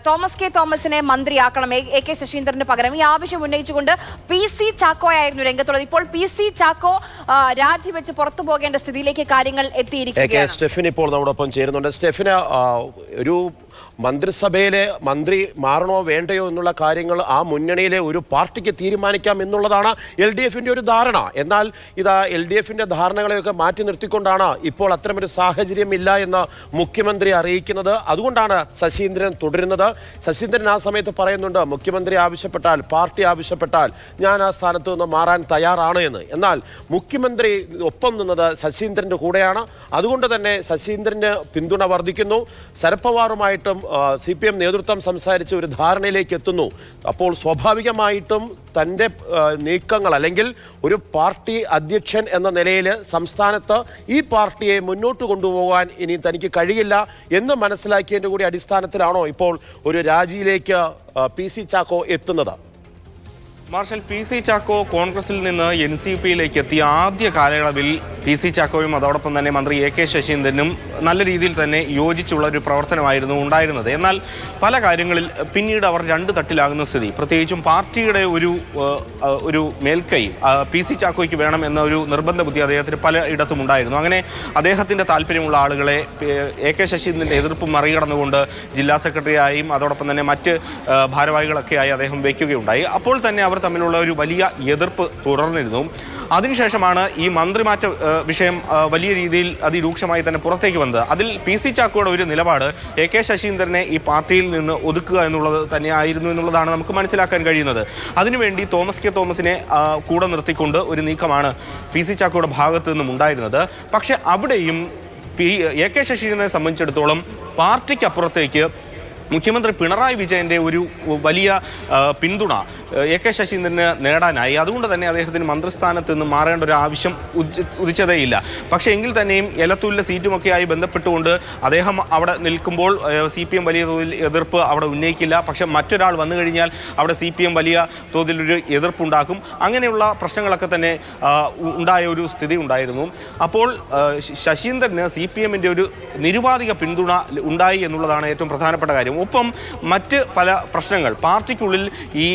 Thomas K തോമസിനെ മന്ത്രിയാക്കണം, A K ശശീന്ദ്രന് പകരം. ഈ ആവശ്യം ഉന്നയിച്ചുകൊണ്ട് PC ചാക്കോയായിരുന്നു രംഗത്തുള്ളത്. ഇപ്പോൾ PC ചാക്കോ രാജിവെച്ച് പുറത്തു പോകേണ്ട സ്ഥിതിയിലേക്ക് കാര്യങ്ങൾ എത്തിയിരിക്കുകയാണ്. സ്റ്റെഫിൻ ഇപ്പോൾ നമ്മോടൊപ്പം ചേരുന്നുണ്ട്. സ്റ്റെഫിന്, ഒരു മന്ത്രിസഭയിലെ മന്ത്രി മാറണോ വേണ്ടയോ എന്നുള്ള കാര്യങ്ങൾ ആ മുന്നണിയിലെ ഒരു പാർട്ടിക്ക് തീരുമാനിക്കാം എന്നുള്ളതാണ് LDFന്റെ ഒരു ധാരണ. എന്നാൽ ഇതാ LDFന്റെ ധാരണകളെയൊക്കെ മാറ്റി നിർത്തിക്കൊണ്ടാണ് ഇപ്പോൾ അത്തരമൊരു സാഹചര്യം ഇല്ല എന്ന് മുഖ്യമന്ത്രി അറിയിക്കുന്നത്. അതുകൊണ്ടാണ് ശശീന്ദ്രൻ തുടരുന്നത്. ശശീന്ദ്രൻ ആ സമയത്ത് പറയുന്നുണ്ട്, മുഖ്യമന്ത്രി ആവശ്യപ്പെട്ടാൽ, പാർട്ടി ആവശ്യപ്പെട്ടാൽ ഞാൻ ആ സ്ഥാനത്ത് നിന്ന് മാറാൻ തയ്യാറാണ് എന്ന്. എന്നാൽ മുഖ്യമന്ത്രി ഒപ്പം നിന്നത് ശശീന്ദ്രന്റെ കൂടെയാണ്. അതുകൊണ്ട് തന്നെ ശശീന്ദ്രന് പിന്തുണ വർദ്ധിക്കുന്നു. ശരത് പവാറുമായിട്ടും CPM നേതൃത്വം സംസാരിച്ച് ഒരു ധാരണയിലേക്ക് എത്തുന്നു. അപ്പോൾ സ്വാഭാവികമായിട്ടും തൻ്റെ നീക്കങ്ങൾ, അല്ലെങ്കിൽ ഒരു പാർട്ടി അധ്യക്ഷൻ എന്ന നിലയിൽ സംസ്ഥാനത്ത് ഈ പാർട്ടിയെ മുന്നോട്ട് കൊണ്ടുപോകാൻ ഇനി തനിക്ക് കഴിയില്ല എന്ന് മനസ്സിലാക്കിയതിൻ്റെ കൂടി അടിസ്ഥാനത്തിലാണോ ഇപ്പോൾ ഒരു രാജിയിലേക്ക് PC ചാക്കോ എത്തുന്നത്? മാർഷൽ, PC ചാക്കോ കോൺഗ്രസിൽ നിന്ന് NCPയിലേക്ക് എത്തിയ ആദ്യ കാലയളവിൽ PC ചാക്കോയും അതോടൊപ്പം തന്നെ മന്ത്രി AK ശശീന്ദ്രനും നല്ല രീതിയിൽ തന്നെ യോജിച്ചുള്ള ഒരു പ്രവർത്തനമായിരുന്നു ഉണ്ടായിരുന്നത്. എന്നാൽ പല കാര്യങ്ങളിൽ പിന്നീട് അവർ രണ്ട് തട്ടിലാകുന്ന സ്ഥിതി, പ്രത്യേകിച്ചും പാർട്ടിയുടെ ഒരു മേൽക്കൈ PC ചാക്കോയ്ക്ക് വേണം എന്ന ഒരു നിർബന്ധ ബുദ്ധി അദ്ദേഹത്തിന് പലയിടത്തും ഉണ്ടായിരുന്നു. അങ്ങനെ അദ്ദേഹത്തിൻ്റെ താല്പര്യമുള്ള ആളുകളെ AK ശശീന്ദ്രൻ്റെ എതിർപ്പ് മറികടന്നുകൊണ്ട് ജില്ലാ സെക്രട്ടറിയായും അതോടൊപ്പം തന്നെ മറ്റ് ഭാരവാഹികളൊക്കെയായി അദ്ദേഹം വയ്ക്കുകയുണ്ടായി. അപ്പോൾ തന്നെ അവർ തമ്മിലുള്ള ഒരു വലിയ എതിർപ്പ് തുടർന്നിരുന്നു. അതിനുശേഷമാണ് ഈ മന്ത്രിമാറ്റ വിഷയം വലിയ രീതിയിൽ അതിരൂക്ഷമായി തന്നെ പുറത്തേക്ക് വന്നത്. അതിൽ PC ചാക്കോയുടെ ഒരു നിലപാട് AK ശശീന്ദ്രനെ ഈ പാർട്ടിയിൽ നിന്ന് ഒതുക്കുക എന്നുള്ളത് തന്നെയായിരുന്നു എന്നുള്ളതാണ് നമുക്ക് മനസ്സിലാക്കാൻ കഴിയുന്നത്. അതിനുവേണ്ടി തോമസ് കെ തോമസിനെ കൂടെ നിർത്തിക്കൊണ്ട് ഒരു നീക്കമാണ് PC ചാക്കോയുടെ ഭാഗത്തു നിന്നും ഉണ്ടായിരുന്നത്. പക്ഷെ അവിടെയും AK ശശീന്ദ്രനെ സംബന്ധിച്ചിടത്തോളം പാർട്ടിക്കപ്പുറത്തേക്ക് മുഖ്യമന്ത്രി പിണറായി വിജയൻ്റെ ഒരു വലിയ പിന്തുണ AK ശശീന്ദ്രന് നേടാനായി. അതുകൊണ്ട് തന്നെ അദ്ദേഹത്തിന് മന്ത്രിസ്ഥാനത്ത് നിന്ന് മാറേണ്ട ഒരു ആവശ്യം ഉദിച്ചതേയില്ല. പക്ഷേ എങ്കിൽ തന്നെയും എലത്തൂരിലെ സീറ്റുമൊക്കെയായി ബന്ധപ്പെട്ടുകൊണ്ട് അദ്ദേഹം അവിടെ നിൽക്കുമ്പോൾ CPM വലിയ തോതിൽ എതിർപ്പ് അവിടെ ഉന്നയിക്കില്ല. പക്ഷെ മറ്റൊരാൾ വന്നു കഴിഞ്ഞാൽ അവിടെ CPM വലിയ തോതിലൊരു എതിർപ്പുണ്ടാക്കും. അങ്ങനെയുള്ള പ്രശ്നങ്ങളൊക്കെ തന്നെ ഉണ്ടായ ഒരു സ്ഥിതി ഉണ്ടായിരുന്നു. അപ്പോൾ ശശീന്ദ്രന് CPMൻ്റെ ഒരു നിരുപാധിക പിന്തുണ ഉണ്ടായി എന്നുള്ളതാണ് ഏറ്റവും പ്രധാനപ്പെട്ട കാര്യം. ഒപ്പം മറ്റ് പല പ്രശ്നങ്ങൾ പാർട്ടിക്കുള്ളിൽ ഈ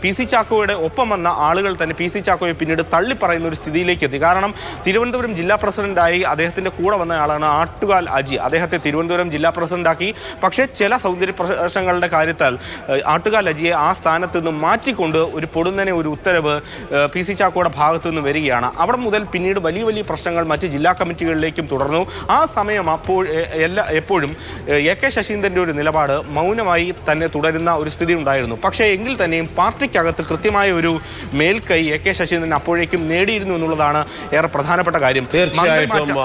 PC ചാക്കോയുടെ ഒപ്പം വന്ന ആളുകൾ തന്നെ PC ചാക്കോയെ പിന്നീട് തള്ളിപ്പറയുന്ന ഒരു സ്ഥിതിയിലേക്ക് എത്തി. കാരണം തിരുവനന്തപുരം ജില്ലാ പ്രസിഡന്റായി അദ്ദേഹത്തിൻ്റെ കൂടെ വന്ന ആളാണ് ആട്ടുകാൽ അജി. അദ്ദേഹത്തെ തിരുവനന്തപുരം ജില്ലാ പ്രസിഡന്റാക്കി. പക്ഷേ ചില സൗന്ദര്യ പ്രശ്നങ്ങളുടെ കാര്യത്താൽ ആട്ടുകാൽ അജിയെ ആ സ്ഥാനത്ത് നിന്ന് മാറ്റിക്കൊണ്ട് ഒരു പൊടുന്നനെ ഒരു ഉത്തരവ് PC ചാക്കോയുടെ ഭാഗത്തു നിന്ന് വരികയാണ്. അവിടെ മുതൽ പിന്നീട് വലിയ വലിയ പ്രശ്നങ്ങൾ മറ്റ് ജില്ലാ കമ്മിറ്റികളിലേക്കും തുടർന്നു. ആ സമയം എപ്പോഴും AK ശശീന്ദ്രൻ്റെ ഒരു നിലപാട് മൗനമായി തന്നെ തുടരുന്ന ഒരു സ്ഥിതി ഉണ്ടായിരുന്നു. പക്ഷേ എങ്കിൽ തന്നെയും പാർട്ടിക്കകത്ത് കൃത്യമായ ഒരു മേൽക്കൈ AK ശശീന്ദ്രൻ അപ്പോഴേക്കും നേടിയിരുന്നു എന്നുള്ളതാണ് ഏറെ പ്രധാനപ്പെട്ട കാര്യം. തീർച്ചയായിട്ടും